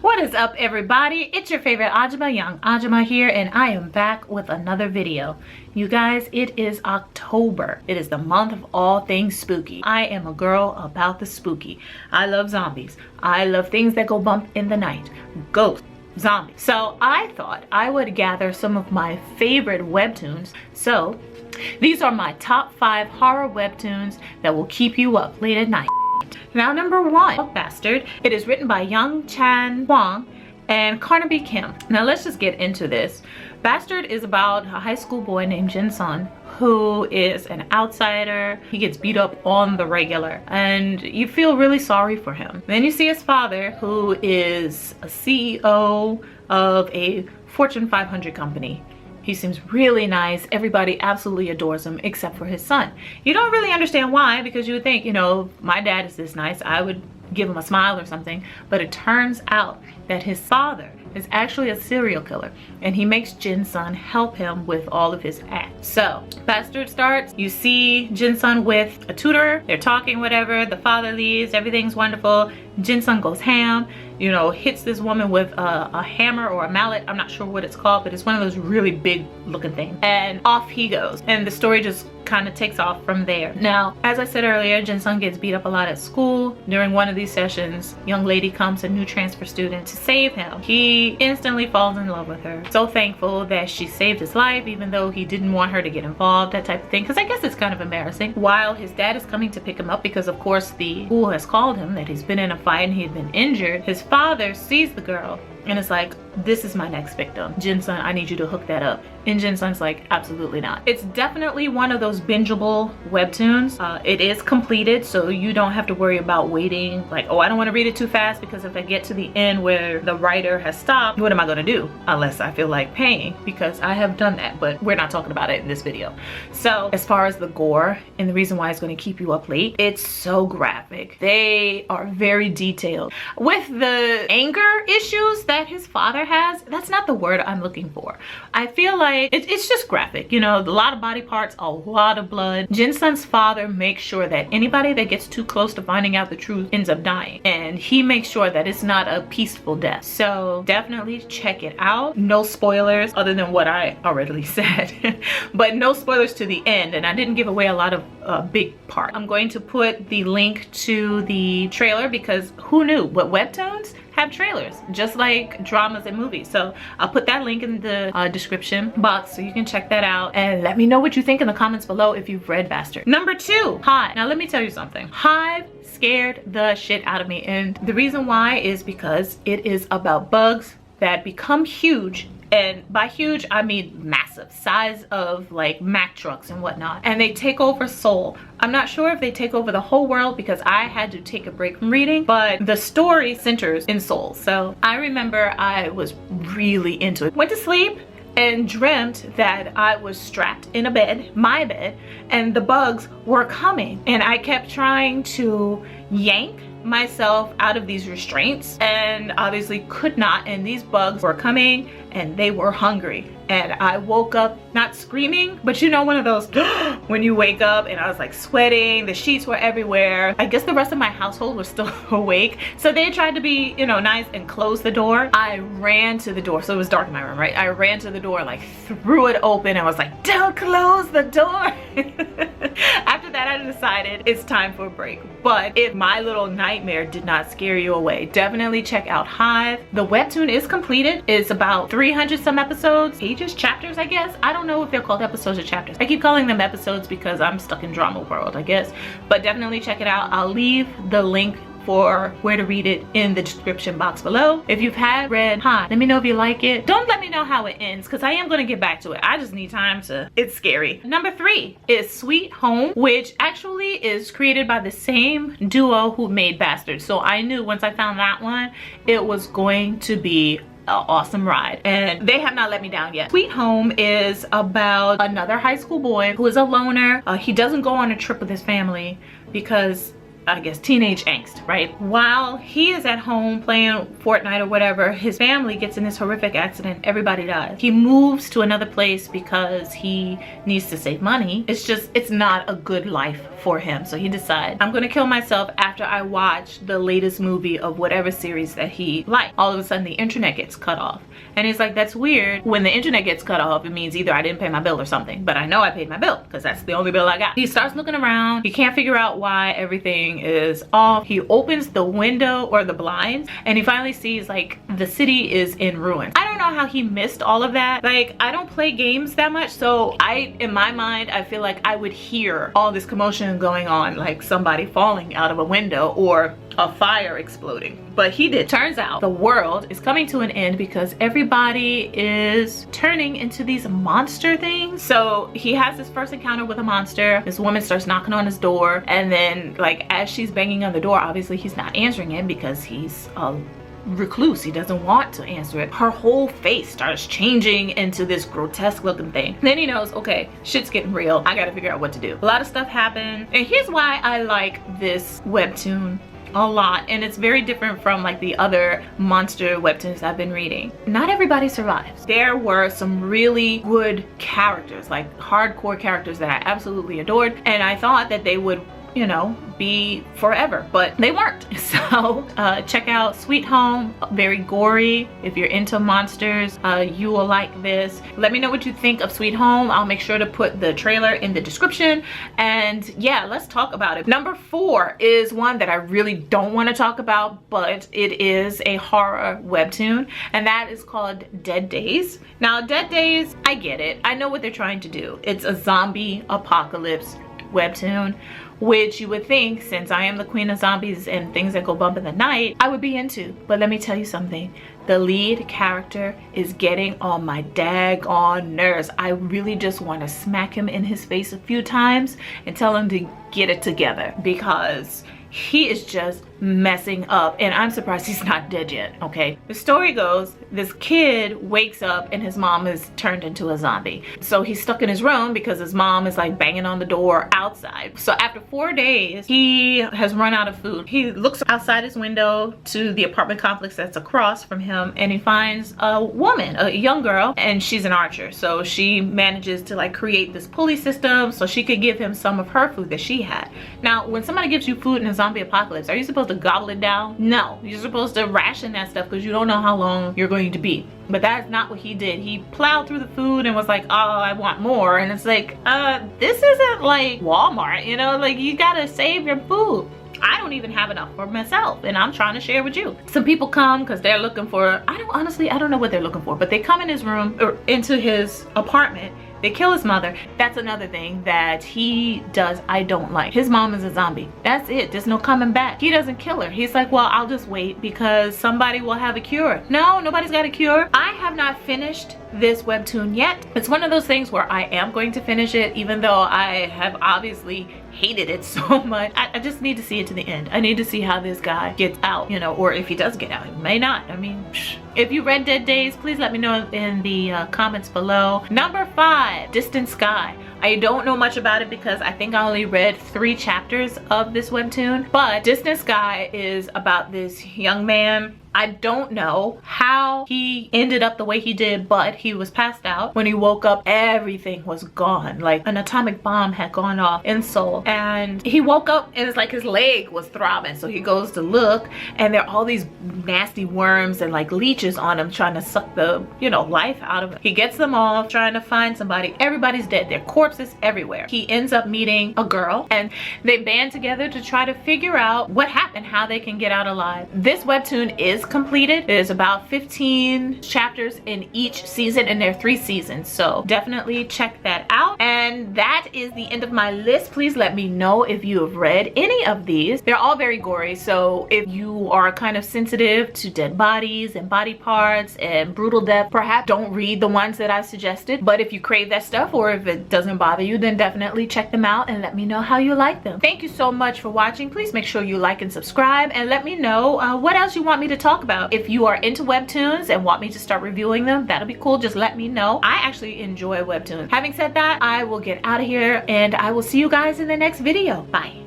What is up, everybody? It's your favorite Ajima, Young Ajima here, and I am back with another video. You guys, it is October. It is the month of all things spooky. I am a girl about the spooky. I love zombies. I love things that go bump in the night. Ghosts. Zombies. So I thought I would gather some of my favorite webtoons. So these are my top 5 horror webtoons that will keep you up late at night. Now, number 1, Bastard. It is written by Young Chan Hwang and Carnaby Kim. Now let's just get into this. Bastard is about a high school boy named Jin Sun who is an outsider. He gets beat up on the regular and you feel really sorry for him. Then you see his father, who is a CEO of a Fortune 500 company. He seems really nice. Everybody absolutely adores him except for his son. You don't really understand why, because you would think, you know, my dad is this nice, I would give him a smile or something. But it turns out that his father is actually a serial killer, and he makes Jin Sun help him with all of his acts. So Bastard starts, you see Jin Sun with a tutor, they're talking, whatever, the father leaves, everything's wonderful. Jin Sun goes ham, you know, hits this woman with a hammer or a mallet. I'm not sure what it's called, but it's one of those really big looking things, and off he goes, and the story just kind of takes off from there. Now, as I said earlier, Jin Sun gets beat up a lot at school. During one of these sessions, young lady comes, a new transfer student, to save him. He instantly falls in love with her. So thankful that she saved his life, even though he didn't want her to get involved, that type of thing, because I guess it's kind of embarrassing. While his dad is coming to pick him up, because of course the school has called him that he's been in a fight and he'd been injured, his father sees the girl and it's like, this is my next victim. Jin Sun, I need you to hook that up. And Jin Sun's like, absolutely not. It's definitely one of those bingeable webtoons. It is completed, so you don't have to worry about waiting. Like, oh, I don't want to read it too fast, because if I get to the end where the writer has stopped, what am I going to do? Unless I feel like paying, because I have done that, but we're not talking about it in this video. So as far as the gore and the reason why it's going to keep you up late, it's so graphic. They are very detailed. With the anger issues that his father has, that's not the word I'm looking for. I feel like it's just graphic, you know, a lot of body parts, a lot of blood. Jin Sun's father makes sure that anybody that gets too close to finding out the truth ends up dying, and he makes sure that it's not a peaceful death. So definitely check it out. No spoilers other than what I already said, but no spoilers to the end, and I didn't give away a lot of big part. I'm going to put the link to the trailer, because who knew, but webtoons have trailers just like dramas and movies. So I'll put that link in the description box so you can check that out, and let me know what you think in the comments below if you've read Bastard. Number 2, Hive. Now let me tell you something. Hive scared the shit out of me, and the reason why is because it is about bugs that become huge. And by huge, I mean massive, size of like Mack trucks and whatnot. And they take over Seoul. I'm not sure if they take over the whole world, because I had to take a break from reading, but the story centers in Seoul. So I remember I was really into it. Went to sleep and dreamt that I was strapped in a bed, my bed, and the bugs were coming. And I kept trying to yank myself out of these restraints and obviously could not, and these bugs were coming and they were hungry. And I woke up not screaming, but you know, one of those when you wake up, and I was like sweating, the sheets were everywhere. I guess the rest of my household was still awake, so they tried to be, you know, nice and close the door. I ran to the door, so it was dark in my room, right? I ran to the door, like threw it open, and was like, don't close the door. After that, I decided it's time for a break. But if my little nightmare did not scare you away, definitely check out Hive. The webtoon is completed. It's about 300 some episodes, pages, chapters, I guess. I don't know if they're called episodes or chapters. I keep calling them episodes because I'm stuck in drama world, I guess. But definitely check it out. I'll leave the link for where to read it in the description box below. If you've had read Hive, let me know if you like it. Don't let me know how it ends, because I am going to get back to it. I just need time to, it's scary. Number 3 is Sweet Home, which actually is created by the same duo who made Bastard. So I knew once I found that one, it was going to be an awesome ride, and they have not let me down yet. Sweet Home is about another high school boy who is a loner. He doesn't go on a trip with his family because I guess, teenage angst, right? While he is at home playing Fortnite or whatever, his family gets in this horrific accident. Everybody dies. He moves to another place because he needs to save money. It's not a good life for him. So he decides, I'm gonna kill myself after I watch the latest movie of whatever series that he liked. All of a sudden the internet gets cut off. And he's like, that's weird. When the internet gets cut off, it means either I didn't pay my bill or something. But I know I paid my bill because that's the only bill I got. He starts looking around. He can't figure out why everything is off. He opens the window or the blinds and he finally sees like the city is in ruins. I don't know how he missed all of that. Like, I don't play games that much, so in my mind, I feel like I would hear all this commotion going on, like somebody falling out of a window or a fire exploding. But he did. Turns out the world is coming to an end because everybody is turning into these monster things. So he has his first encounter with a monster. This woman starts knocking on his door, and then like as she's banging on the door, obviously he's not answering it because he's a recluse. He doesn't want to answer it. Her whole face starts changing into this grotesque looking thing. Then he knows, okay, shit's getting real. I gotta figure out what to do. A lot of stuff happened, and here's why I like this webtoon a lot, and it's very different from like the other monster webtoons I've been reading. Not everybody survives. There were some really good characters, like hardcore characters that I absolutely adored, and I thought that they would, you know, be forever, but they weren't. So check out Sweet Home. Very gory. If you're into monsters, you will like this. Let me know what you think of Sweet Home. I'll make sure to put the trailer in the description, and yeah, let's talk about it. Number 4 is one that I really don't want to talk about, but it is a horror webtoon, and that is called Dead Days. Now, Dead Days, I get it. I know what they're trying to do. It's a zombie apocalypse webtoon, which you would think, since I am the queen of zombies and things that go bump in the night, I would be into. But let me tell you something. The lead character is getting on my daggone nerves. I really just want to smack him in his face a few times and tell him to get it together, because he is just messing up, and I'm surprised he's not dead yet. Okay, the story goes, this kid wakes up and his mom is turned into a zombie. So he's stuck in his room because his mom is like banging on the door outside. So after 4 days, he has run out of food. He looks outside his window to the apartment complex that's across from him, and he finds a woman, a young girl, and she's an archer. So she manages to like create this pulley system so she could give him some of her food that she had. Now, when somebody gives you food in a zombie apocalypse, are you supposed to gobble it down? No, you're supposed to ration that stuff because you don't know how long you're going to be. But that's not what he did. He plowed through the food and was like, oh, I want more. And it's like, this isn't like Walmart, you know, like you gotta save your food. I don't even have enough for myself, and I'm trying to share with you. Some people come because they're looking for, I don't know what they're looking for, but they come in his room or into his apartment. They kill his mother. That's another thing that he does I don't like. His mom is a zombie. That's it. There's no coming back. He doesn't kill her. He's like, well, I'll just wait because somebody will have a cure. No, nobody's got a cure. I have not finished this webtoon yet. It's one of those things where I am going to finish it, even though I have obviously hated it so much. I just need to see it to the end. I need to see how this guy gets out, you know, or if he does get out. He may not. I mean, if you read Dead Days, please let me know in the comments below. Number 5, Distant Sky. I don't know much about it because I think I only read 3 chapters of this webtoon, but Distant Sky is about this young man. I don't know how he ended up the way he did, but he was passed out. When he woke up, everything was gone. Like an atomic bomb had gone off in Seoul. And he woke up and it's like his leg was throbbing. So he goes to look, and there are all these nasty worms and like leeches on him trying to suck the, you know, life out of him. He gets them off, trying to find somebody. Everybody's dead. There are corpses everywhere. He ends up meeting a girl, and they band together to try to figure out what happened, how they can get out alive. This webtoon is completed. There's about 15 chapters in each season, and there are 3 seasons, so definitely check that out. And that is the end of my list. Please let me know if you have read any of these. They're all very gory, so if you are kind of sensitive to dead bodies and body parts and brutal death, perhaps don't read the ones that I suggested. But if you crave that stuff, or if it doesn't bother you, then definitely check them out and let me know how you like them. Thank you so much for watching. Please make sure you like and subscribe, and let me know what else you want me to talk about. If you are into webtoons and want me to start reviewing them, that'll be cool. Just let me know. I actually enjoy webtoons. Having said that, I will get out of here, and I will see you guys in the next video. Bye.